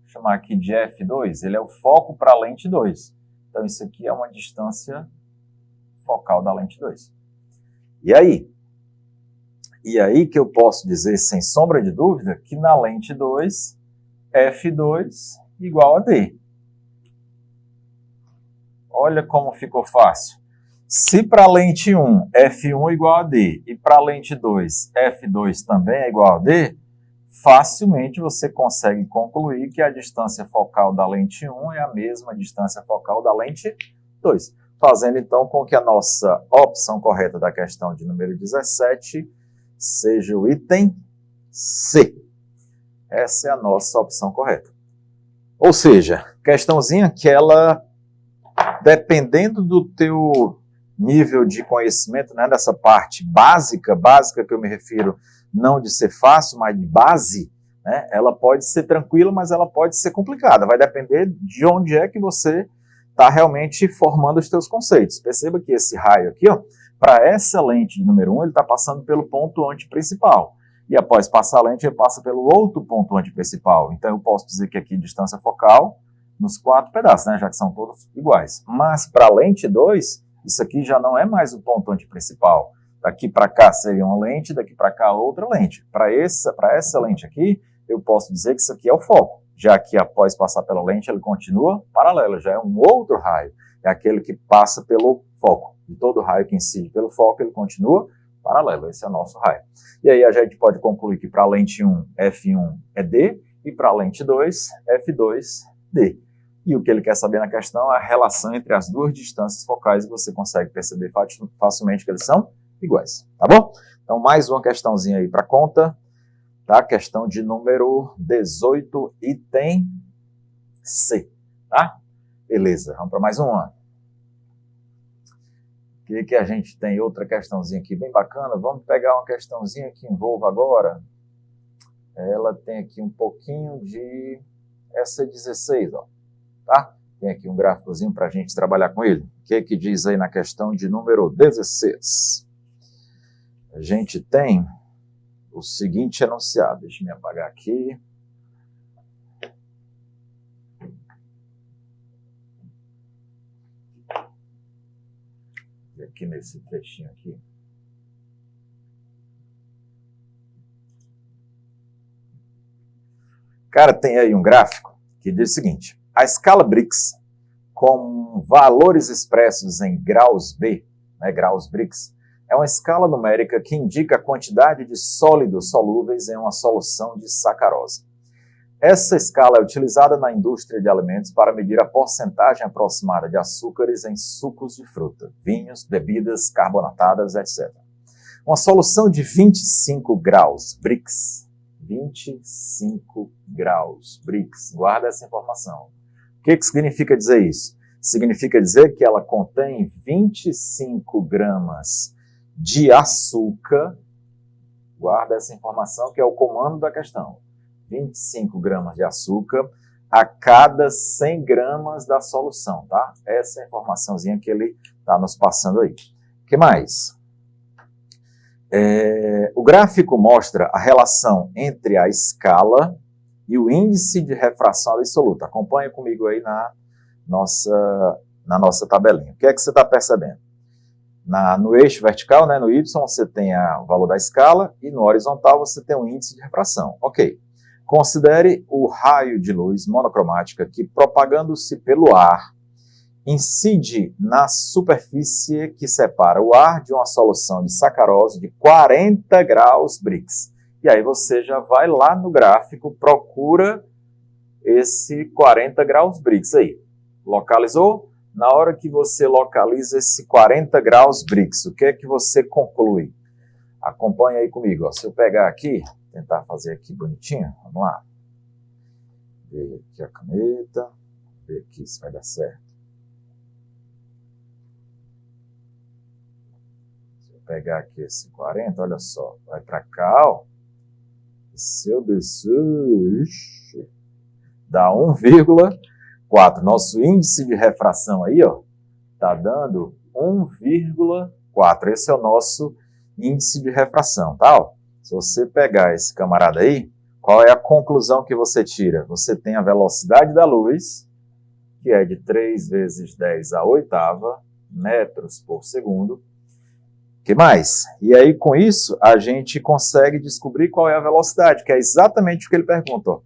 S1: Vou chamar aqui de F2, ele é o foco para a lente 2. Então isso aqui é uma distância focal da lente 2. E aí? E aí que eu posso dizer, sem sombra de dúvida, que na lente 2, F2 igual a D. Olha como ficou fácil. Se para a lente 1, F1 igual a D, e para a lente 2, F2 também é igual a D, facilmente você consegue concluir que a distância focal da lente 1 é a mesma distância focal da lente 2. Fazendo então com que a nossa opção correta da questão de número 17 seja o item C. Essa é a nossa opção correta. Ou seja, questãozinha que ela, dependendo do teu nível de conhecimento, né, dessa parte básica que eu me refiro, não de ser fácil, mas de base, né, ela pode ser tranquila, mas ela pode ser complicada. Vai depender de onde é que você está realmente formando os teus conceitos. Perceba que esse raio aqui, ó, para essa lente de número 1, ele está passando pelo ponto antiprincipal. E após passar a lente, ele passa pelo outro ponto antiprincipal. Então eu posso dizer que aqui distância focal nos 4 pedaços, né, já que são todos iguais. Mas para a lente 2, isso aqui já não é mais o pontuante principal. Daqui para cá seria uma lente, daqui para cá outra lente. Para essa lente aqui, eu posso dizer que isso aqui é o foco, já que após passar pela lente ele continua paralelo, já é um outro raio, é aquele que passa pelo foco. E todo raio que incide pelo foco, ele continua paralelo, esse é o nosso raio. E aí a gente pode concluir que para a lente 1, F1 é D, e para a lente 2, F2, D. E o que ele quer saber na questão é a relação entre as duas distâncias focais, e você consegue perceber facilmente que eles são iguais, tá bom? Então, mais uma questãozinha aí para conta, tá? Questão de número 18, item C, tá? Beleza, vamos para mais uma. O que a gente tem? Outra questãozinha aqui bem bacana. Vamos pegar uma questãozinha que envolva agora. Ela tem aqui um pouquinho de... Essa é 16, ó, tá? Tem aqui um gráficozinho para a gente trabalhar com ele. O que diz aí na questão de número 16? A gente tem o seguinte enunciado. Deixa eu me apagar aqui. E aqui nesse trechinho aqui. Cara, tem aí um gráfico que diz o seguinte: a escala Brix, com valores expressos em graus B, né, graus Brix, é uma escala numérica que indica a quantidade de sólidos solúveis em uma solução de sacarose. Essa escala é utilizada na indústria de alimentos para medir a porcentagem aproximada de açúcares em sucos de fruta, vinhos, bebidas carbonatadas, etc. Uma solução de 25 graus Brix, 25 graus Brix, guarda essa informação. O que significa dizer isso? Significa dizer que ela contém 25 gramas de açúcar, guarda essa informação que é o comando da questão, 25 gramas de açúcar a cada 100 gramas da solução, tá? Essa é a informaçãozinha que ele está nos passando aí. O que mais? O gráfico mostra a relação entre a escala e o índice de refração absoluta. Acompanha comigo aí na nossa tabelinha. O que é que você está percebendo? No eixo vertical, né, no Y, você tem o valor da escala e no horizontal você tem o índice de refração. Ok. Considere o raio de luz monocromática que, propagando-se pelo ar, incide na superfície que separa o ar de uma solução de sacarose de 40 graus Brix. E aí você já vai lá no gráfico, procura esse 40 graus Brix aí. Localizou? Na hora que você localiza esse 40 graus Brix, o que é que você conclui? Acompanha aí comigo. Ó. Se eu pegar aqui, tentar fazer aqui bonitinho, vamos lá. Ver aqui a caneta, ver aqui se vai dar certo. Se eu pegar aqui esse 40, olha só, vai para cá, ó. Se eu descer, dá 1,4. Nosso índice de refração aí, ó, tá dando 1,4. Esse é o nosso índice de refração, tá? Ó, se você pegar esse camarada aí, qual é a conclusão que você tira? Você tem a velocidade da luz, que é de 3 vezes 10 à oitava metros por segundo. Que mais? E aí, com isso, a gente consegue descobrir qual é a velocidade, que é exatamente o que ele pergunta.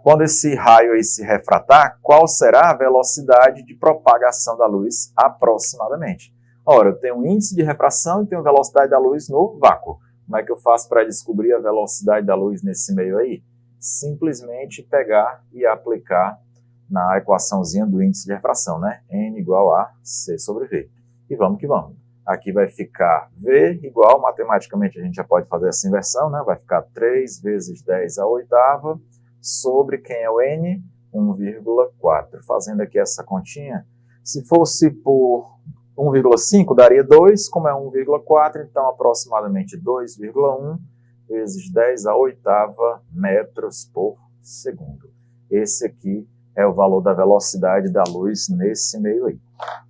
S1: Quando esse raio aí se refratar, qual será a velocidade de propagação da luz aproximadamente? Ora, eu tenho um índice de refração e tenho a velocidade da luz no vácuo. Como é que eu faço para descobrir a velocidade da luz nesse meio aí? Simplesmente pegar e aplicar na equaçãozinha do índice de refração, né? N igual a C sobre V. E vamos que vamos. Aqui vai ficar V igual, matematicamente a gente já pode fazer essa inversão, né? Vai ficar 3 vezes 10 à oitava sobre quem é o N? 1,4. Fazendo aqui essa continha, se fosse por 1,5 daria 2, como é 1,4, então aproximadamente 2,1 vezes 10 à oitava metros por segundo. Esse aqui é o valor da velocidade da luz nesse meio aí.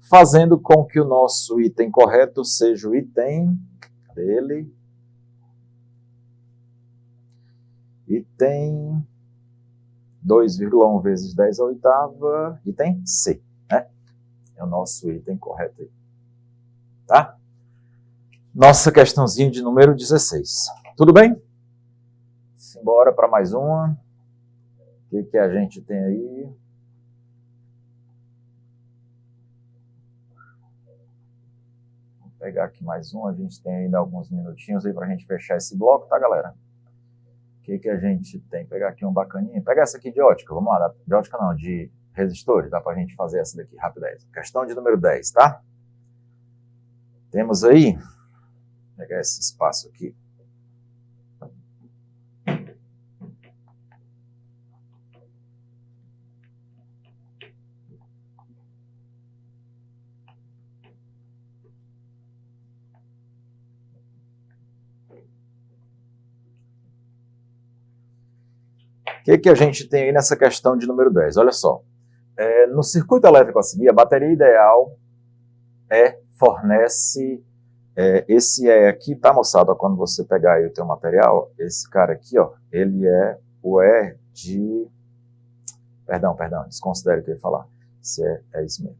S1: Fazendo com que o nosso item correto seja o item dele. Item 2,1 vezes 10 à oitava, item C, né? É o nosso item correto aí. Tá? Nossa questãozinha de número 16. Tudo bem? Simbora para mais uma. O que a gente tem aí? Vou pegar aqui mais um. A gente tem ainda alguns minutinhos aí para a gente fechar esse bloco, tá, galera? O que a gente tem? Pegar aqui um bacaninha. Pega essa aqui de ótica. Vamos lá. De ótica não, de resistores. Dá para a gente fazer essa daqui rapidez. Questão de número 10, tá? Temos aí. Vou pegar esse espaço aqui. O que a gente tem aí nessa questão de número 10? Olha só. No circuito elétrico a seguir, a bateria ideal fornece... esse aqui, tá, moçada? Quando você pegar aí o teu material, esse cara aqui, ó, ele é o E de... Perdão, desconsidere o que eu ia falar. Se é isso mesmo.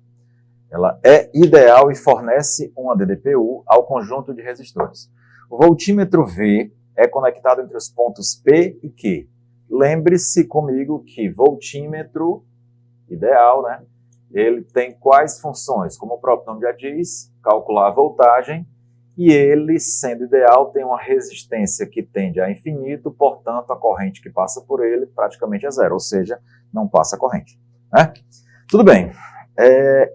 S1: Ela é ideal e fornece uma DDPU ao conjunto de resistores. O voltímetro V é conectado entre os pontos P e Q. Lembre-se comigo que voltímetro ideal, né? Ele tem quais funções? Como o próprio nome já diz, calcular a voltagem, e ele, sendo ideal, tem uma resistência que tende a infinito, portanto, a corrente que passa por ele praticamente é zero, ou seja, não passa corrente, né? Tudo bem.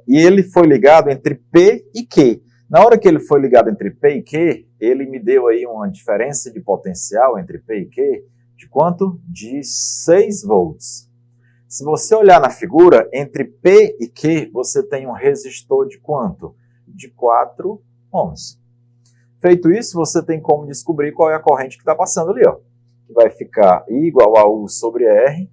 S1: E ele foi ligado entre P e Q. Na hora que ele foi ligado entre P e Q, ele me deu aí uma diferença de potencial entre P e Q de quanto? De 6 volts. Se você olhar na figura, entre P e Q, você tem um resistor de quanto? De 4 ohms. Feito isso, você tem como descobrir qual é a corrente que está passando ali, ó. Que vai ficar I igual a U sobre R,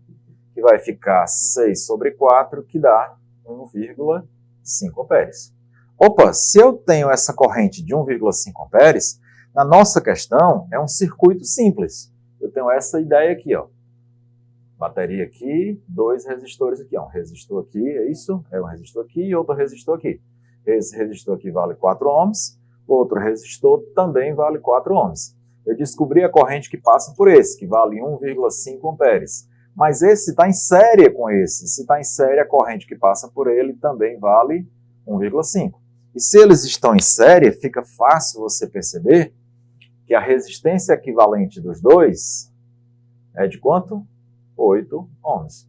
S1: que vai ficar 6 sobre 4, que dá 1,5 amperes. Opa, se eu tenho essa corrente de 1,5 amperes, na nossa questão é um circuito simples. Eu tenho essa ideia aqui, ó. Bateria aqui, 2 resistores aqui, ó. Um resistor aqui, é isso? É um resistor aqui e outro resistor aqui. Esse resistor aqui vale 4 ohms, outro resistor também vale 4 ohms. Eu descobri a corrente que passa por esse, que vale 1,5 amperes. Mas esse está em série com esse. Se está em série, a corrente que passa por ele também vale 1,5. E se eles estão em série, fica fácil você perceber que a resistência equivalente dos dois é de quanto? 8 ohms.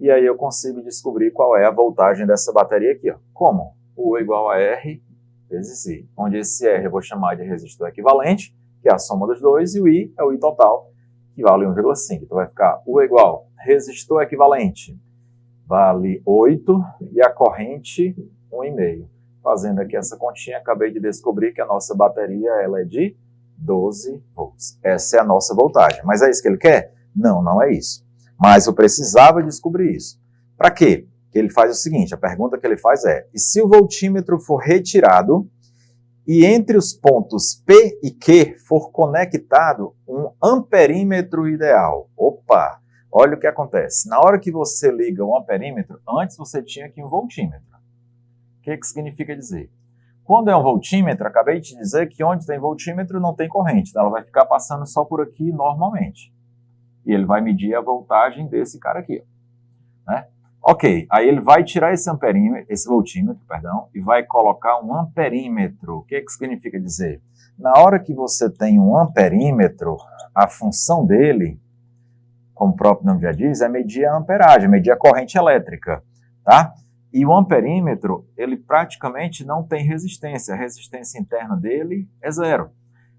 S1: E aí eu consigo descobrir qual é a voltagem dessa bateria aqui, ó. Como? U igual a R vezes I. Onde esse R eu vou chamar de resistor equivalente, que é a soma dos dois, e o I é o I total, que vale 1,5. Então vai ficar U igual resistor equivalente, vale 8, e a corrente 1,5. Fazendo aqui essa continha, acabei de descobrir que a nossa bateria ela é de 12 volts. Essa é a nossa voltagem. Mas é isso que ele quer? Não, não é isso. Mas eu precisava descobrir isso. Para quê? Que ele faz o seguinte, a pergunta que ele faz é, e se o voltímetro for retirado e entre os pontos P e Q for conectado um amperímetro ideal? Opa! Olha o que acontece. Na hora que você liga um amperímetro, antes você tinha aqui um voltímetro. O que significa dizer? Quando é um voltímetro, acabei de dizer que onde tem voltímetro não tem corrente, então ela vai ficar passando só por aqui normalmente. E ele vai medir a voltagem desse cara aqui, ó, né? Ok, aí ele vai tirar esse voltímetro, e vai colocar um amperímetro. O que significa dizer? Na hora que você tem um amperímetro, a função dele, como o próprio nome já diz, é medir a amperagem, medir a corrente elétrica, tá? E o amperímetro, ele praticamente não tem resistência. A resistência interna dele é zero.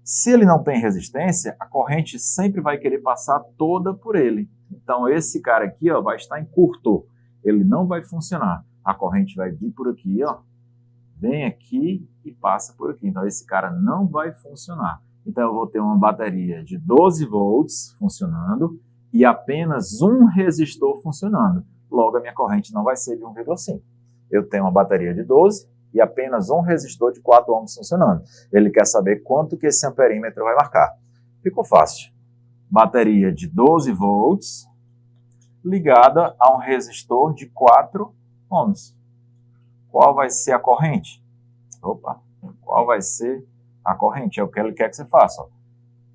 S1: Se ele não tem resistência, a corrente sempre vai querer passar toda por ele. Então, esse cara aqui, ó, vai estar em curto. Ele não vai funcionar. A corrente vai vir por aqui, ó, vem aqui e passa por aqui. Então, esse cara não vai funcionar. Então, eu vou ter uma bateria de 12 volts funcionando e apenas um resistor funcionando. Logo, a minha corrente não vai ser de 1,5. Eu tenho uma bateria de 12 e apenas um resistor de 4 ohms funcionando. Ele quer saber quanto que esse amperímetro vai marcar. Ficou fácil. Bateria de 12 volts ligada a um resistor de 4 ohms. Qual vai ser a corrente? Qual vai ser a corrente? É o que ele quer que você faça. Ó.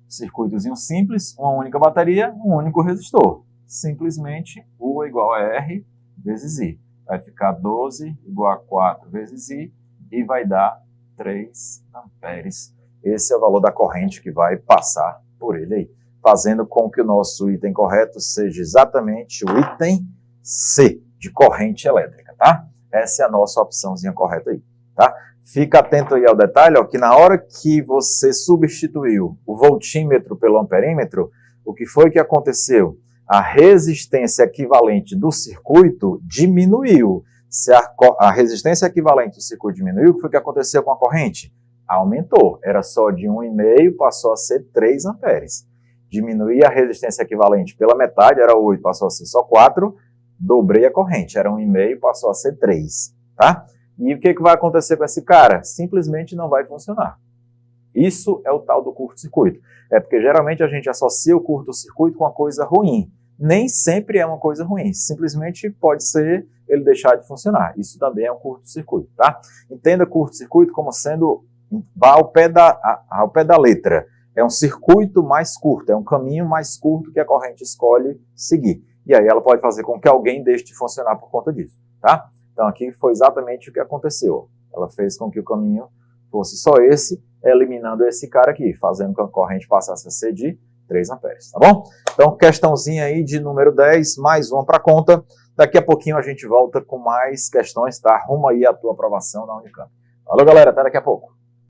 S1: Circuitozinho simples, uma única bateria, um único resistor. Simplesmente U é igual a R vezes I. Vai ficar 12 igual a 4 vezes I e vai dar 3 amperes. Esse é o valor da corrente que vai passar por ele aí, fazendo com que o nosso item correto seja exatamente o item C, de corrente elétrica, tá? Essa é a nossa opçãozinha correta aí, tá? Fica atento aí ao detalhe, ó, que na hora que você substituiu o voltímetro pelo amperímetro, o que foi que aconteceu? A resistência equivalente do circuito diminuiu. Se a resistência equivalente do circuito diminuiu, o que foi que aconteceu com a corrente? Aumentou. Era só de 1,5, passou a ser 3 amperes. Diminuí a resistência equivalente pela metade, era 8, passou a ser só 4. Dobrei a corrente, era 1,5, passou a ser 3. Tá? E o que vai acontecer com esse cara? Simplesmente não vai funcionar. Isso é o tal do curto-circuito. É porque geralmente a gente associa o curto-circuito com uma coisa ruim. Nem sempre é uma coisa ruim. Simplesmente pode ser ele deixar de funcionar. Isso também é um curto-circuito, tá? Entenda curto-circuito como sendo, vá ao pé da letra. É um circuito mais curto, é um caminho mais curto que a corrente escolhe seguir. E aí ela pode fazer com que alguém deixe de funcionar por conta disso, tá? Então aqui foi exatamente o que aconteceu. Ela fez com que o caminho fosse só esse, eliminando esse cara aqui, fazendo com que a corrente passasse a ser de 3 amperes, tá bom? Então, questãozinha aí de número 10, mais uma para conta. Daqui a pouquinho a gente volta com mais questões, tá? Arruma aí a tua aprovação na Unicamp. Valeu, galera, até daqui a pouco.